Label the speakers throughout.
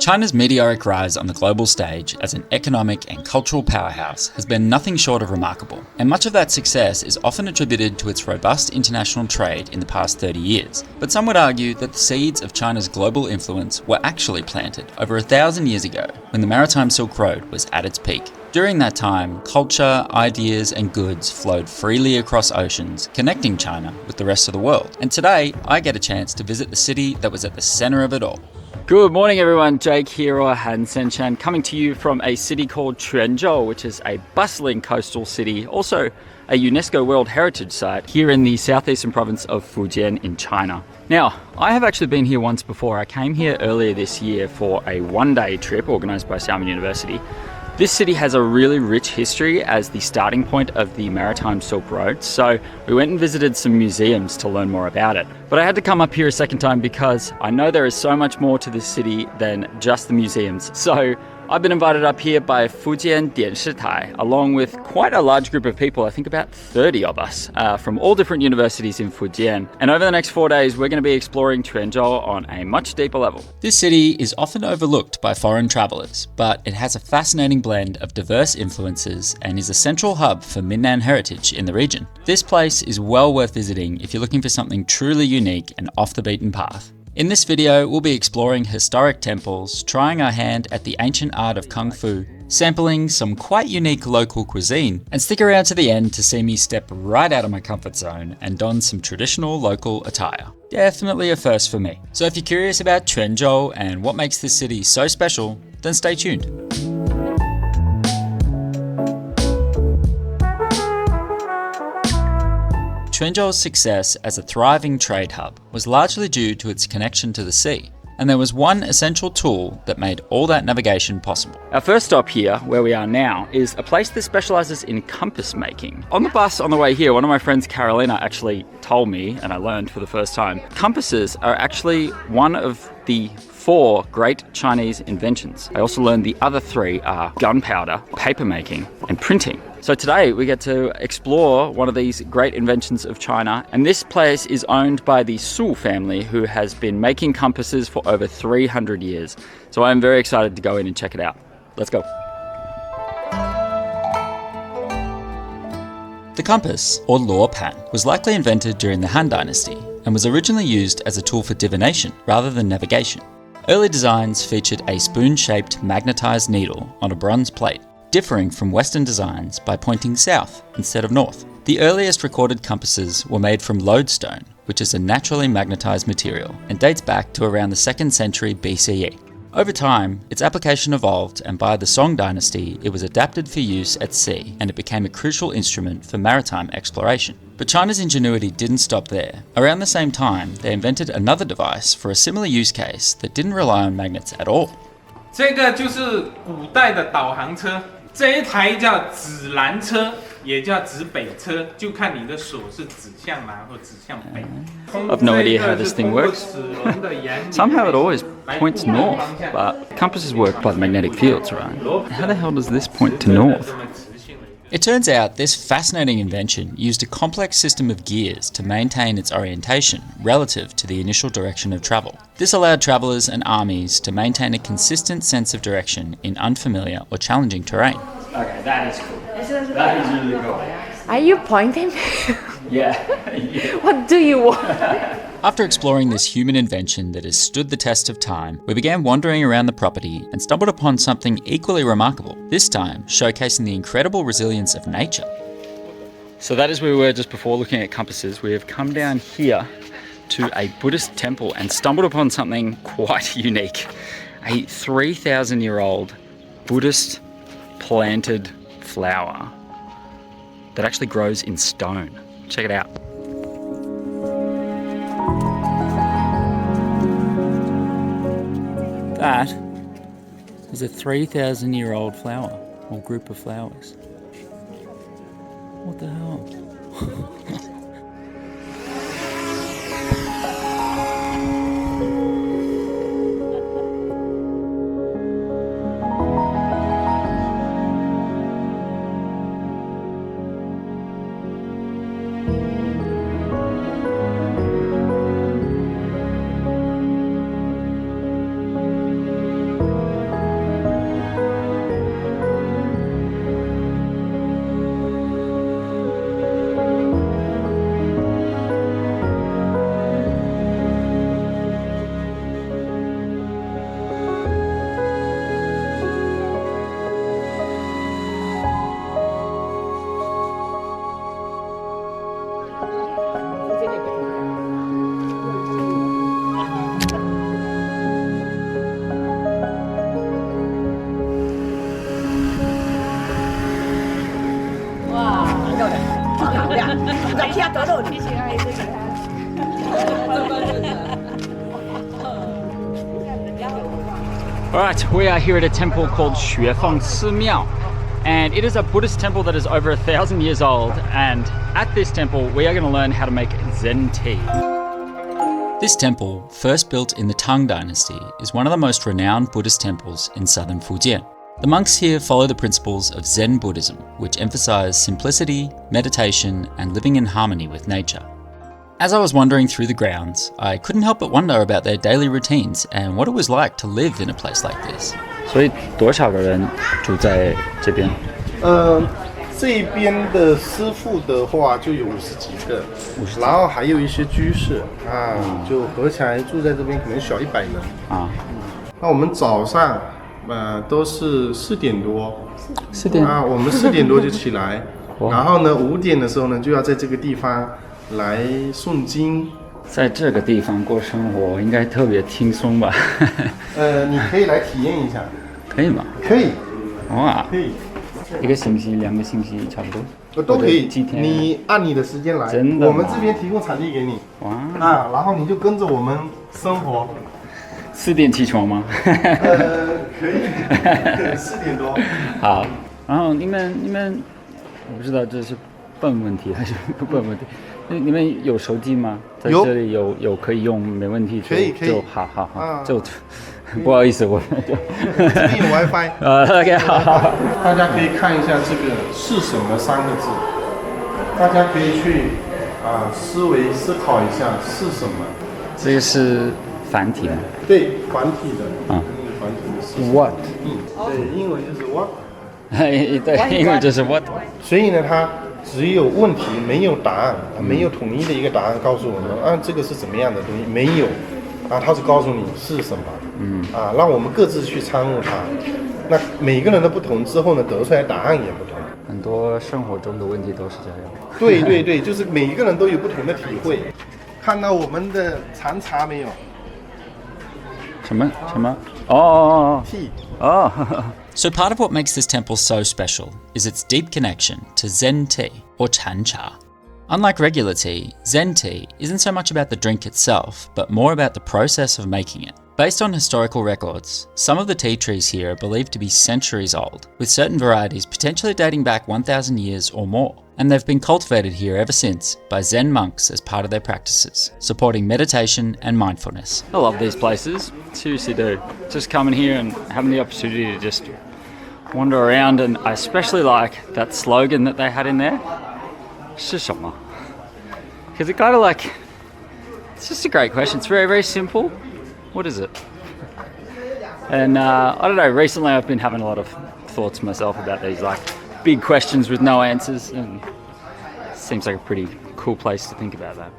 Speaker 1: China's meteoric rise on the global stage as an economic and cultural powerhouse has been nothing short of remarkable, and much of that success is often attributed to its robust international trade in the past 30 years. But some would argue that the seeds of China's global influence were actually planted over 1,000 years ago, when the maritime Silk Road was at its peak. During that time, culture, ideas, and goods flowed freely across oceans, connecting China with the rest of the world. And today, I get a chance to visit the city that was at the center of it all. Good morning everyone, Jake here, or Hansen Chan, coming to you from a city called Quanzhou, which is a bustling coastal city, also a UNESCO World Heritage Site here in the southeastern province of Fujian in China. Now, I have actually been here once before. I came here earlier this year for a one-day trip organised by Xiamen University. This city has a really rich history as the starting point of the maritime Silk Road, so we went and visited some museums to learn more about it. But I had to come up here a second time because I know there is so much more to this city than just the museums. So I've been invited up here by Fujian Dianshitai, along with quite a large group of people, I think about 30 of us, from all different universities in Fujian. And over the next 4 days, we're going to be exploring Quanzhou on a much deeper level. This city is often overlooked by foreign travellers, but it has a fascinating blend of diverse influences and is a central hub for Minnan heritage in the region. This place is well worth visiting if you're looking for something truly unique and off the beaten path. In this video, we'll be exploring historic temples, trying our hand at the ancient art of Kung Fu, sampling some quite unique local cuisine, and stick around to the end to see me step right out of my comfort zone and don some traditional local attire. Definitely a first for me. So if you're curious about Quanzhou and what makes this city so special, then stay tuned. Quanzhou's success as a thriving trade hub was largely due to its connection to the sea, and there was one essential tool that made all that navigation possible. Our first stop here, where we are now, is a place that specialises in compass making. On the bus on the way here, one of my friends, Carolina, actually told me, and I learned for the first time, compasses are actually one of the 4 great Chinese inventions. I also learned the other 3 are gunpowder, paper making, and printing. So today we get to explore one of these great inventions of China, and this place is owned by the Su family, who has been making compasses for over 300 years. So I'm very excited to go in and check it out. Let's go. The compass, or luopan, was likely invented during the Han Dynasty and was originally used as a tool for divination rather than navigation. Early designs featured a spoon-shaped magnetized needle on a bronze plate, differing from Western designs by pointing south instead of north. The earliest recorded compasses were made from lodestone, which is a naturally magnetized material and dates back to around the 2nd century BCE. Over time, its application evolved, and by the Song Dynasty, it was adapted for use at sea, and it became a crucial instrument for maritime exploration. But China's ingenuity didn't stop there. Around the same time, they invented another device for a similar use case that didn't rely on magnets at all.
Speaker 2: 这个就是古代的导航车，这一台叫指南车，也叫指北车，就看你的手是指向南或指向北。
Speaker 1: I've no idea how this thing works. Somehow it always points north, but compasses work by the magnetic fields, right? How the hell does this point to north? It turns out this fascinating invention used a complex system of gears to maintain its orientation relative to the initial direction of travel. This allowed travellers and armies to maintain a consistent sense of direction in unfamiliar or challenging terrain. Okay, that is cool. That is really cool.
Speaker 3: Are you pointing?
Speaker 1: Yeah.
Speaker 3: What do you want?
Speaker 1: After exploring this human invention that has stood the test of time, we began wandering around the property and stumbled upon something equally remarkable, this time showcasing the incredible resilience of nature. So that is where we were just before looking at compasses. We have come down here to a Buddhist temple and stumbled upon something quite unique. A 3,000-year-old Buddhist planted flower that actually grows in stone. Check it out. That is a 3,000-year-old flower, or group of flowers. What the hell? Alright, we are here at a temple called Xuefeng Miao, and it is a Buddhist temple that is over 1,000 years old, and at this temple we are going to learn how to make Zen tea. This temple, first built in the Tang Dynasty, is one of the most renowned Buddhist temples in southern Fujian. The monks here follow the principles of Zen Buddhism, which emphasize simplicity, meditation, and living in harmony with nature. As I was wandering through the grounds, I couldn't help but wonder about their daily routines and what it was like to live in a place like this. 所以多少个人住在这边？
Speaker 4: 这边的师傅的话就有50几个，然后还有一些居士啊，就合起来住在这边可能小100人啊。那我们早上都是4点多，4点啊，我们4点多就起来，然后呢5点的时候呢就要在这个地方来诵经。
Speaker 1: 在这个地方过生活应该特别轻松吧？
Speaker 4: 你可以来体验一下。可以吗？可以。
Speaker 1: 哇，
Speaker 4: 可以。
Speaker 1: 1个星期、2个星期差不多。
Speaker 4: 都可以。
Speaker 1: 几天？
Speaker 4: 你按你的时间来。
Speaker 1: 真的吗？
Speaker 4: 我们这边提供场地给你。哇。啊，然后你就跟着我们生活。
Speaker 1: 4点起床吗？
Speaker 4: 可以。4点多。
Speaker 1: 好。然后你们，我不知道这是笨问题还是不笨问题。你们有手机吗？在这里有可以用，没问题。可以。就好，就不好意思，我就
Speaker 4: 这边有 WiFi。OK，
Speaker 1: 好。
Speaker 4: 大家可以看一下这个是什么3个字，大家可以去思考一下是什么。
Speaker 1: 这个是繁体吗？
Speaker 4: 对，繁体的。繁体的是
Speaker 1: What？
Speaker 4: 对，英文就是 What。
Speaker 1: 对，英文就是 What。所
Speaker 4: 以呢，它只有问题没有答案，没有统一的一个答案告诉我们这个是怎么样的东西，没有它是告诉你是什么，让我们各自去参悟它。那每个人的不同之后呢，得出来答案也不同。
Speaker 1: 很多生活中的问题都是这样。
Speaker 4: 对，就是每一个人都有不同的体会。看到我们的禅茶没有？
Speaker 1: 什么？哦
Speaker 4: ，tea。
Speaker 1: 哦。So part of what makes this temple so special is its deep connection to Zen tea, or Chancha. Unlike regular tea, Zen tea isn't so much about the drink itself, but more about the process of making it. Based on historical records, some of the tea trees here are believed to be centuries old, with certain varieties potentially dating back 1,000 years or more. And they've been cultivated here ever since by Zen monks as part of their practices, supporting meditation and mindfulness. I love these places, seriously do. Just coming here and having the opportunity to just wander around, and I especially like that slogan that they had in there, 是什么? Because it kind of it's just a great question. It's very, very simple. What is it? And I don't know, recently I've been having a lot of thoughts myself about these big questions with no answers, and it seems like a pretty cool place to think about that.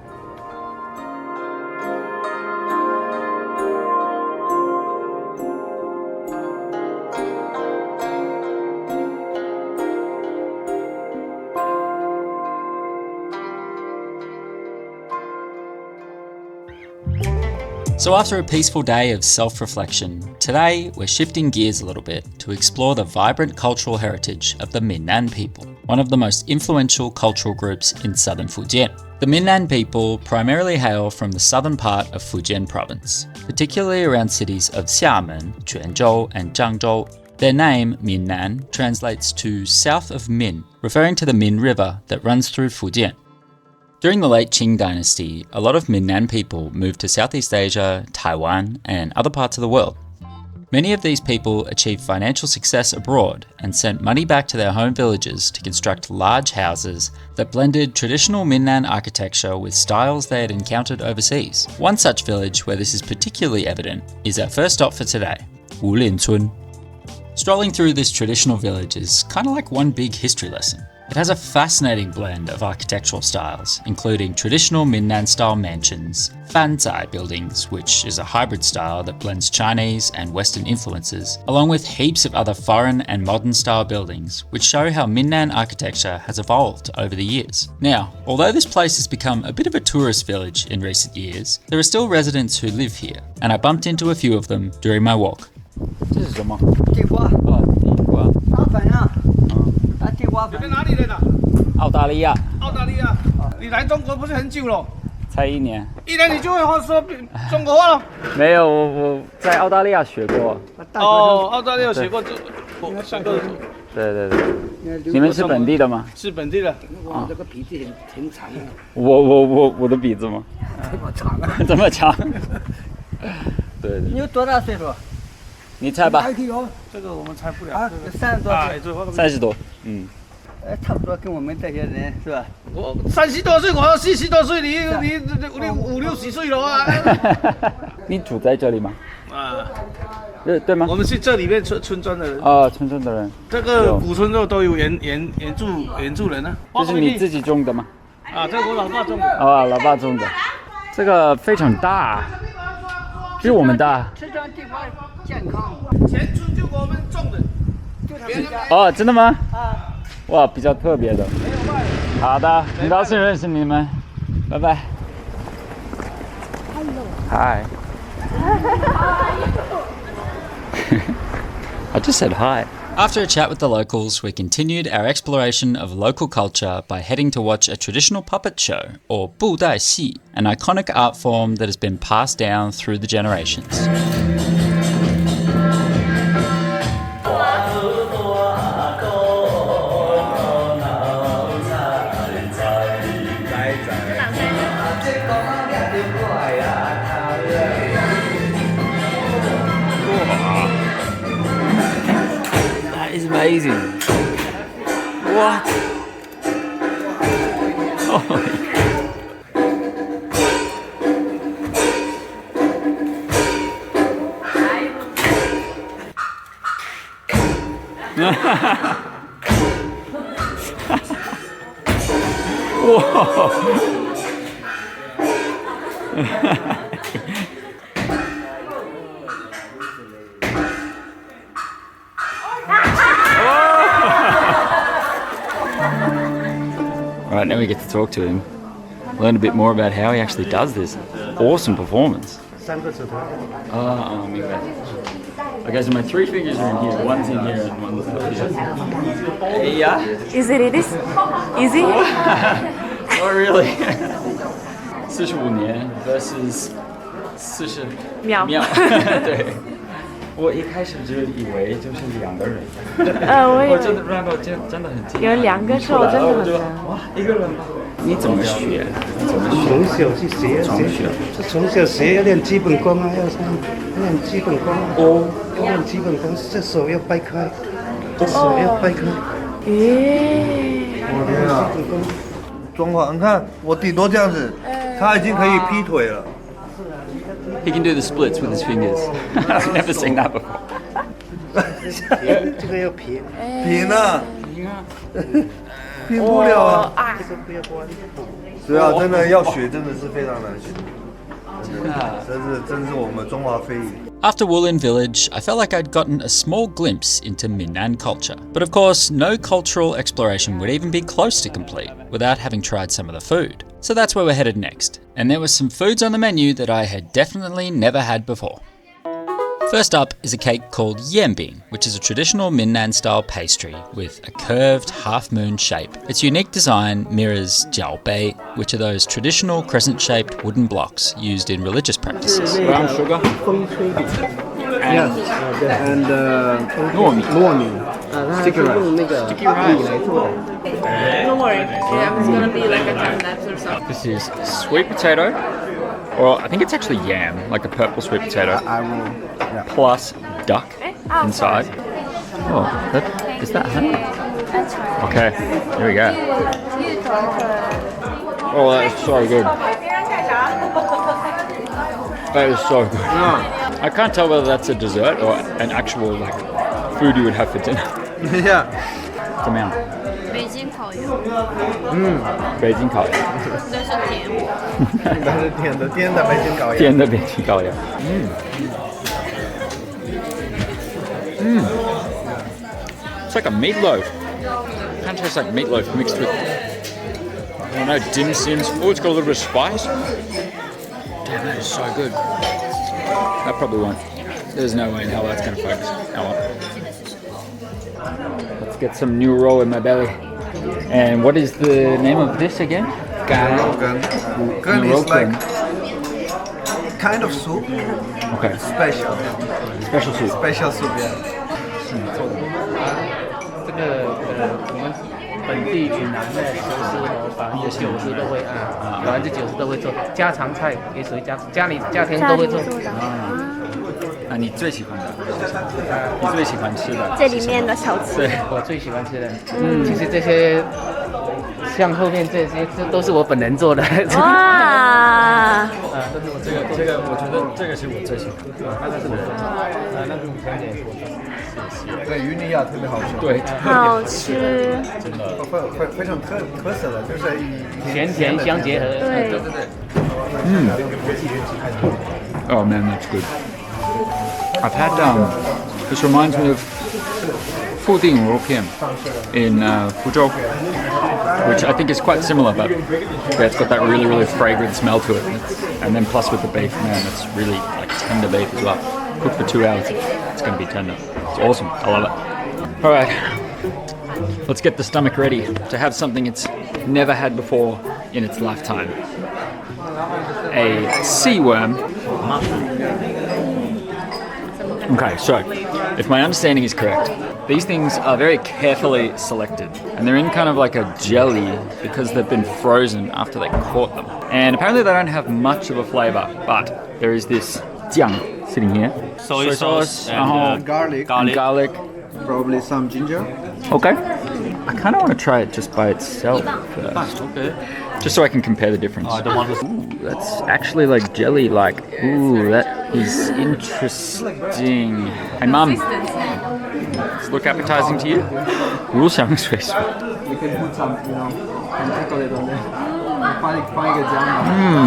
Speaker 1: So after a peaceful day of self-reflection, today we're shifting gears a little bit to explore the vibrant cultural heritage of the Minnan people, one of the most influential cultural groups in southern Fujian. The Minnan people primarily hail from the southern part of Fujian province, particularly around cities of Xiamen, Quanzhou and Zhangzhou. Their name, Minnan, translates to south of Min, referring to the Min River that runs through Fujian. During the late Qing dynasty, a lot of Minnan people moved to Southeast Asia, Taiwan, and other parts of the world. Many of these people achieved financial success abroad and sent money back to their home villages to construct large houses that blended traditional Minnan architecture with styles they had encountered overseas. One such village where this is particularly evident is our first stop for today, Wulincun. Strolling through this traditional village is kind of like one big history lesson. It has a fascinating blend of architectural styles, including traditional Minnan-style mansions, fanzai buildings, which is a hybrid style that blends Chinese and Western influences, along with heaps of other foreign and modern-style buildings, which show how Minnan architecture has evolved over the years. Now, although this place has become a bit of a tourist village in recent years, there are still residents who live here, and I bumped into a few of them during my walk. 这是什么？地瓜。地瓜。老板啊。地瓜粉。你们哪里来的？澳大利亚。澳大利亚。
Speaker 5: 你来中国不是很久了？
Speaker 1: 才1年。
Speaker 5: 1年你就会说中国话了？
Speaker 1: 没有，我在澳大利亚学过。
Speaker 5: 哦，澳大利亚学过学过。
Speaker 1: 对。你们是本地的吗？
Speaker 5: 是本地的。
Speaker 6: 哇，这个鼻子挺长的。
Speaker 1: 我的鼻子吗？
Speaker 6: 这么长啊？
Speaker 1: 这么长？对。
Speaker 6: 你有多大岁数？
Speaker 1: 你猜吧。
Speaker 5: 这个我们猜不了。
Speaker 6: 啊，30多岁。
Speaker 1: 30多。嗯。
Speaker 6: 差不多跟我们这些人是吧？
Speaker 5: 我30多岁，我40多岁，你5、60岁了啊！
Speaker 1: 你住在这里吗？
Speaker 5: 啊，
Speaker 1: 对吗？
Speaker 5: 我们是这里面村庄的人。
Speaker 1: 哦，村庄的人。
Speaker 5: 这个古村肉都有原住人啊。
Speaker 1: 这是你自己种的吗？
Speaker 5: 啊，这我老爸种的。
Speaker 1: 啊，老爸种的。这个非常大，比我们大。
Speaker 6: 这张地方健康。
Speaker 5: 全村就我们种的。
Speaker 6: 就他们家。
Speaker 1: 哦，真的吗？
Speaker 6: 啊。
Speaker 1: 哇，比较特别的。好的，很高兴认识你们，拜拜。Hi. I just said hi. After a chat with the locals, we continued our exploration of local culture by heading to watch a traditional puppet show, or 布袋戏, an iconic art form that has been passed down through the generations. Is amazing. What? Whoa. Alright, now we get to talk to him, learn a bit more about how he actually does this awesome performance. Oh, okay, so my 3 fingers are in here, one's in here and one's up here. Yeah?
Speaker 3: Is it easy?
Speaker 1: Not really. 45年 versus 40
Speaker 3: 秒。
Speaker 1: 对。我一开始就以为就是2个人，
Speaker 3: 我
Speaker 1: 真的让我真的很惊讶。
Speaker 3: 有2个手真的很难。
Speaker 1: 哇，1个人吗？你怎么学？
Speaker 7: 从小去学，从小学要练基本功啊，要练基本功啊。哦，要练基本功，这手要掰开，这手要掰开。
Speaker 4: 我天啊！中华，你看我顶多这样子，他已经可以劈腿了。
Speaker 1: He can do the splits with his fingers. I've never seen that before.
Speaker 7: 这个要平，
Speaker 4: 平啊，平不了啊。
Speaker 7: 这个不要关。
Speaker 4: 对啊，真的要学，真的是非常难学。真是我们中华非遗。
Speaker 1: After Wulin Village, I felt like I'd gotten a small glimpse into Minnan culture. But of course, no cultural exploration would even be close to complete without having tried some of the food. So that's where we're headed next. And there were some foods on the menu that I had definitely never had before. First up is a cake called yambing, which is a traditional Minnan-style pastry with a curved half-moon shape. Its unique design mirrors jiaobei, which are those traditional crescent-shaped wooden blocks used in religious practices. Brown sugar.
Speaker 7: Yes, and 糯米，sticky rice来做的。
Speaker 3: Don't worry, yeah, it's gonna be like a time lapse or something.
Speaker 1: This is sweet potato, or I think it's actually yam, like a purple sweet potato, plus duck inside. Oh, is that honey? Okay, here we go. Oh, that is so good. That is so good. I can't tell whether that's a dessert or an actual like food you would have for dinner.
Speaker 4: Yeah.
Speaker 1: 怎么样？
Speaker 8: 北京烤鸭。
Speaker 1: 北京烤鸭。
Speaker 8: 那是甜。
Speaker 4: 那是甜的北京烤鸭。
Speaker 1: 甜的北京烤鸭。It's like a meatloaf. Kind of tastes like meatloaf mixed with, I don't know, dim sims. Oh, it's got a little bit of spice. Damn, that is so good. That probably won't. There's no way in hell that's going to focus. Oh well. Let's get some new roll in my belly. And what is the name of this again?
Speaker 9: Gun is like kind of soup.
Speaker 1: Okay.
Speaker 9: Special.
Speaker 1: Special soup.
Speaker 9: Special soup, yeah.
Speaker 5: 这个我们本地闽南的厨师哦，90%都会90%都会做家常菜，也属于家庭都会做。
Speaker 1: 啊，你最喜欢的？你最喜欢吃的？
Speaker 10: 这里面的小吃。
Speaker 5: 对，我最喜欢吃的。其实这些像后面这些，这都是我本人做的。
Speaker 10: 哇！
Speaker 5: 都是我
Speaker 1: 这个，我觉得这个是我最喜欢的。
Speaker 5: 那个是我做的，那个五香也是我做的。
Speaker 9: 对，鱼泥鸭特别好吃。
Speaker 1: 对，
Speaker 10: 好吃。
Speaker 9: 真的，非常特色的，就是
Speaker 5: 咸甜相结合。
Speaker 10: 对。
Speaker 1: Oh man, that's good. I've had this reminds me of Fuding Ropian in Fuzhou, which I think is quite similar, but yeah, it's got that really, really fragrant smell to it. And then plus with the beef, man, it's really like tender beef as well. Cooked for 2 hours, it's going to be tender. It's awesome. I love it. All right, let's get the stomach ready to have something it's never had before in its lifetime. A sea worm. Okay, so if my understanding is correct, these things are very carefully selected and they're in kind of like a jelly because they've been frozen after they caught them. And apparently they don't have much of a flavour, but there is this jiang sitting here.
Speaker 11: Soy sauce and
Speaker 9: garlic.
Speaker 1: Garlic.
Speaker 9: Probably some ginger.
Speaker 1: Okay. I kind of want to try it just by itself first.
Speaker 11: Okay.
Speaker 1: Just so I can compare the difference.
Speaker 11: I don't want to.
Speaker 1: Ooh, that's actually like jelly-like. Ooh, that is interesting. Hey, Mum. Does it look appetizing to you? 五香水水。
Speaker 9: You can put some, chocolate on there. 放一个姜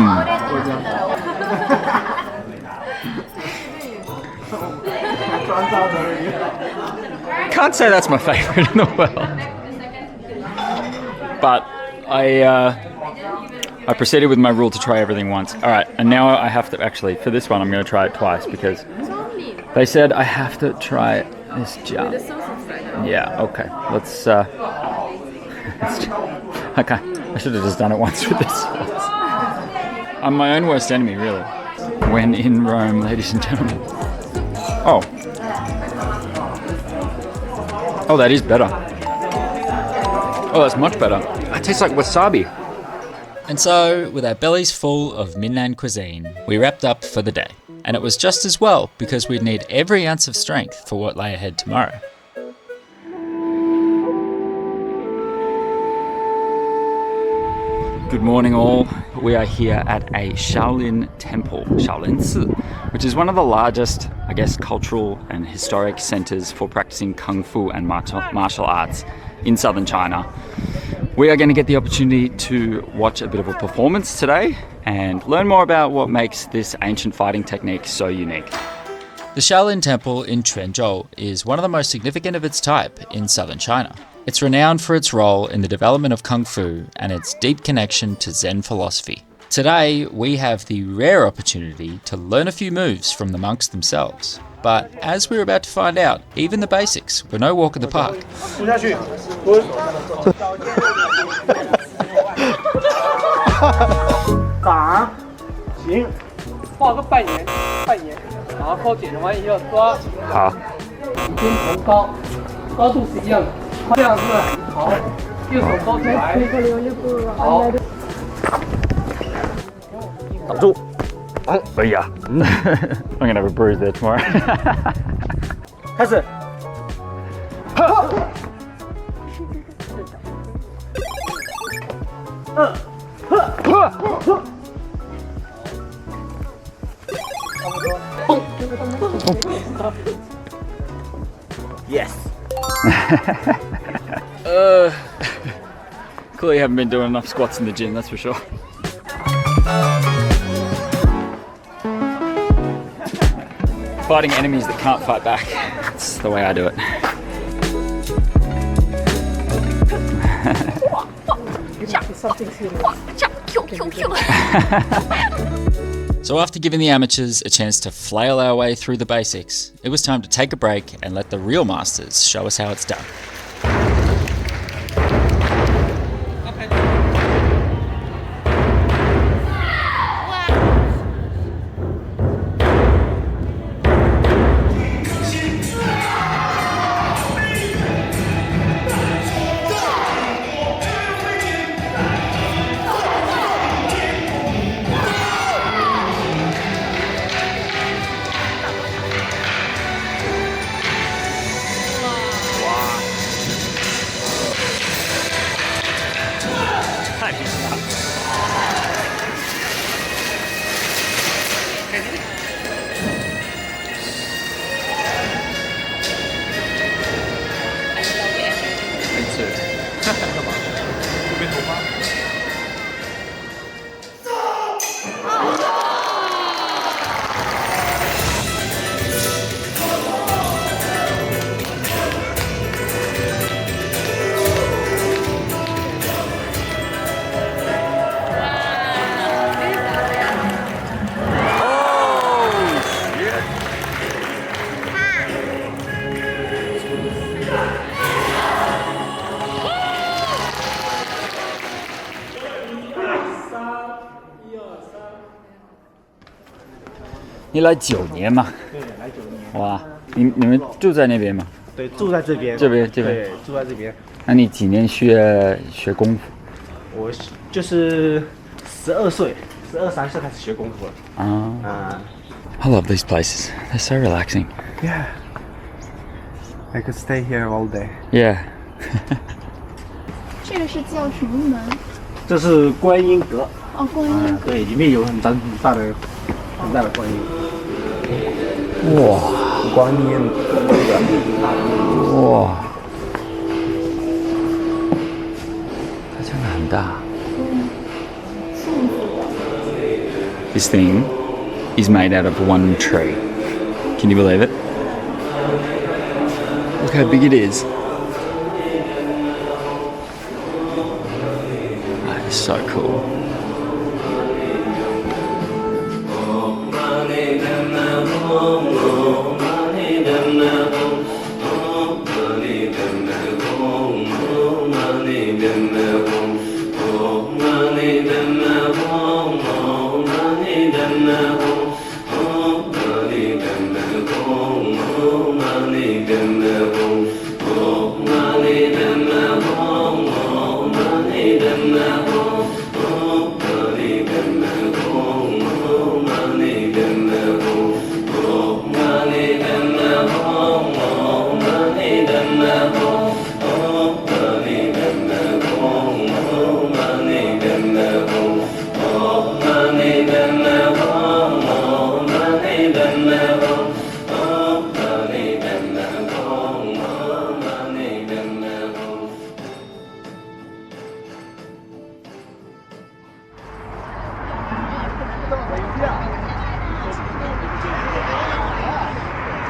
Speaker 9: 嘛。过姜。
Speaker 1: Can't say that's my favorite in the world. But I proceeded with my rule to try everything once. All right, and now I have to actually, for this one, I'm going to try it twice because they said I have to try this jar. Yeah, okay. Let's okay, I should have just done it once with this. I'm my own worst enemy, really. When in Rome, ladies and gentlemen. Oh. Oh, that is better. Oh, that's much better. It tastes like wasabi. And so, with our bellies full of Minnan cuisine, we wrapped up for the day. And it was just as well, because we'd need every ounce of strength for what lay ahead tomorrow. Good morning all. We are here at a Shaolin temple, Shaolin Si, which is one of the largest, I guess, cultural and historic centers for practicing Kung Fu and martial arts in southern China. We are going to get the opportunity to watch a bit of a performance today and learn more about what makes this ancient fighting technique so unique. The Shaolin Temple in Quanzhou is one of the most significant of its type in southern China. It's renowned for its role in the development of Kung Fu and its deep connection to Zen philosophy. Today, we have the rare opportunity to learn a few moves from the monks themselves. But as we're about to find out, even the basics were no walk in the park.
Speaker 5: 打，行，画个半圆，然后扣紧完以后抓，
Speaker 1: 好，
Speaker 5: 跟头高，高度是一样的，这样是好，右手高出来，好，
Speaker 1: 挡住，哎呀，I'm gonna have a bruise there tomorrow.
Speaker 5: 开始，Yes.
Speaker 1: Clearly haven't been doing enough squats in the gym, that's for sure. Fighting enemies that can't fight back. That's the way I do it. So after giving the amateurs a chance to flail our way through the basics, it was time to take a break and let the real masters show us how it's done. 你来9年嘛？
Speaker 9: 对，来9年。
Speaker 1: 哇，你们住在那边吗？
Speaker 9: 对，住在这边。
Speaker 1: 这边。
Speaker 9: 对，住在这边。
Speaker 1: 那你几年学功夫？
Speaker 9: 我就是12岁，12、13岁开始学功夫了。
Speaker 1: I love these places. They're so relaxing.
Speaker 9: Yeah. I could stay here all day.
Speaker 1: Yeah.
Speaker 10: 这个是叫什么门？
Speaker 9: 这是观音阁。
Speaker 10: 哦，观音阁。
Speaker 9: 对，里面有很大的观音。
Speaker 1: 哇，
Speaker 9: 观音。
Speaker 1: 哇，它真的很大。This thing is made out of one tree. Can you believe it? Look how big it is. That is so cool.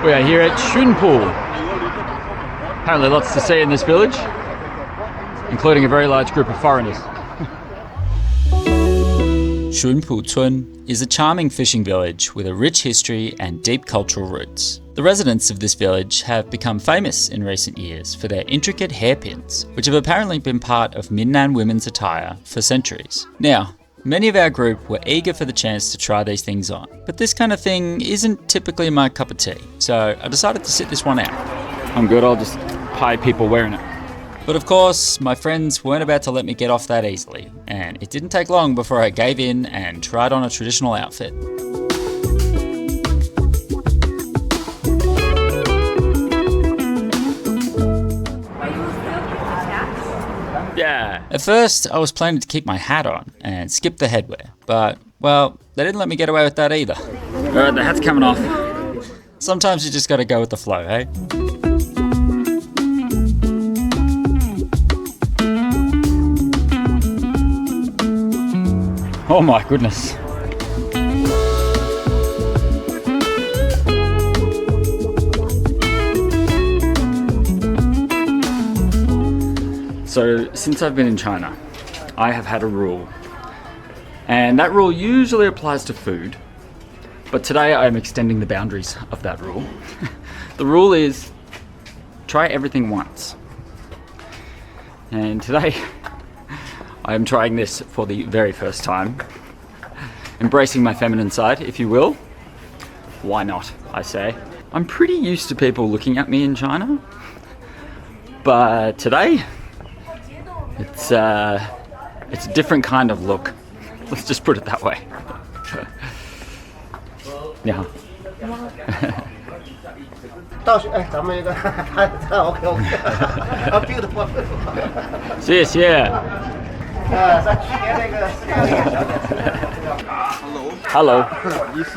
Speaker 1: We are here at Shunpu. Apparently lots to see in this village, including a very large group of foreigners. Shunpu Cun is a charming fishing village with a rich history and deep cultural roots. The residents of this village have become famous in recent years for their intricate hairpins, which have apparently been part of Minnan women's attire for centuries. Now, many of our group were eager for the chance to try these things on, but this kind of thing isn't typically my cup of tea, so I decided to sit this one out. I'm good, I'll just pay people wearing it. But of course, my friends weren't about to let me get off that easily, and it didn't take long before I gave in and tried on a traditional outfit. Yeah. At first, I was planning to keep my hat on and skip the headwear, but, well, they didn't let me get away with that either. Alright, the hat's coming off. Sometimes you just gotta go with the flow, hey? Oh my goodness. So, since I've been in China, I have had a rule. And that rule usually applies to food. But today I am extending the boundaries of that rule. The rule is try everything once. And today I am trying this for the very first time. Embracing my feminine side, if you will. Why not, I say. I'm pretty used to people looking at me in China. But today, it's a different kind of look. Let's just put it that way. Yeah.
Speaker 4: 倒去，哎，咱们一个，他 OK， 啊 ，beautiful，
Speaker 1: 谢谢。
Speaker 4: 在去年那个世界那个小姐
Speaker 1: Hello。
Speaker 12: 你是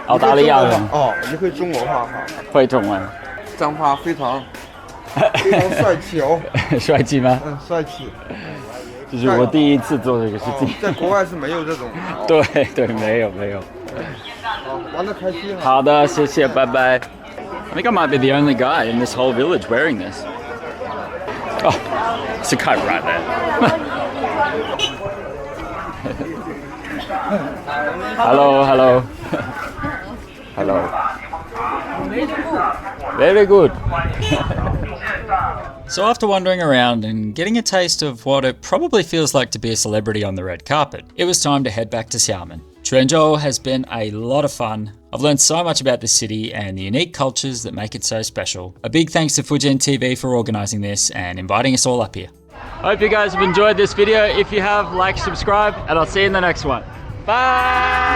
Speaker 1: 澳大利亚人。
Speaker 12: 哦，你会中文哈？
Speaker 1: 会中文。
Speaker 12: 张发非常帅气哦。
Speaker 1: 帅气吗？
Speaker 12: 嗯，帅气。
Speaker 1: 就是我第一次做这个事情。
Speaker 12: 在国外是没有这种。
Speaker 1: 对对，没有。
Speaker 12: 玩得开心。
Speaker 1: 好的，谢谢，拜拜。I think I might be the only guy in this whole village wearing this. Oh, it's a coat right there. Hello. Very good. So after wandering around and getting a taste of what it probably feels like to be a celebrity on the red carpet, it was time to head back to Xiamen, Quanzhou has been a lot of fun. I've learned so much about the city and the unique cultures that make it so special. A big thanks to Fujian TV for organising this and inviting us all up here. I hope you guys have enjoyed this video. If you have, like, subscribe, and I'll see you in the next one. Bye!